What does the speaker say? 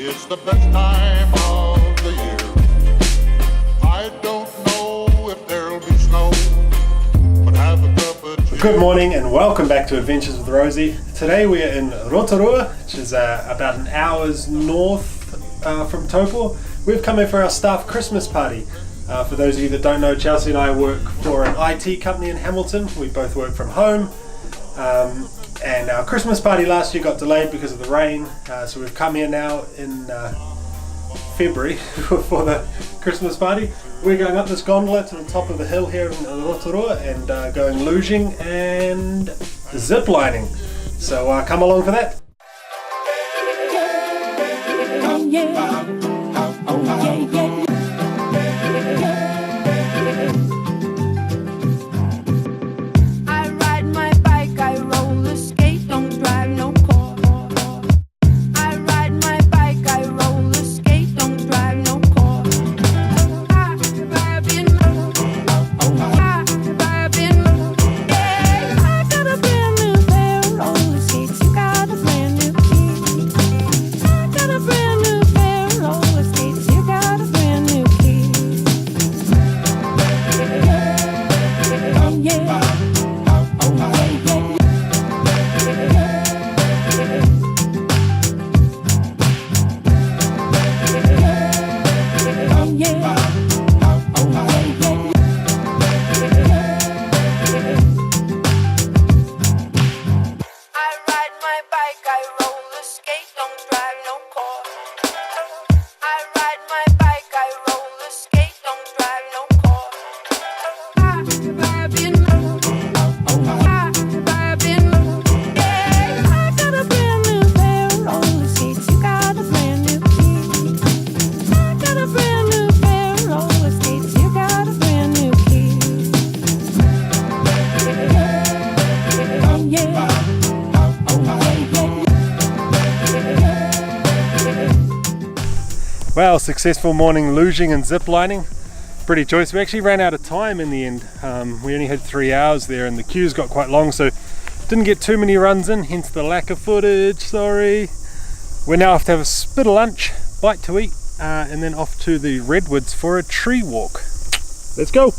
It's the best time of the year. I don't know if there'll be snow, but have a cup of tea. Good morning and welcome back to Adventures with Rosie. Today we are in Rotorua, which is about an hour's north from Taupo. We've come in for our staff Christmas party. For those of you that don't know, Chelsea and I work for an IT company in Hamilton. We both work from home. And our Christmas party last year got delayed because of the rain, so we've come here now in February for the Christmas party. We're going up this gondola to the top of the hill here in Rotorua and going luging and ziplining. So come along for that. Oh yeah. Oh yeah, yeah. Well, successful morning luging and ziplining. Pretty choice. We actually ran out of time in the end. We only had 3 hours there and the queues got quite long, so didn't get too many runs in, hence the lack of footage, sorry. We now have to have a bit of lunch, bite to eat, and then off to the Redwoods for a tree walk. Let's go!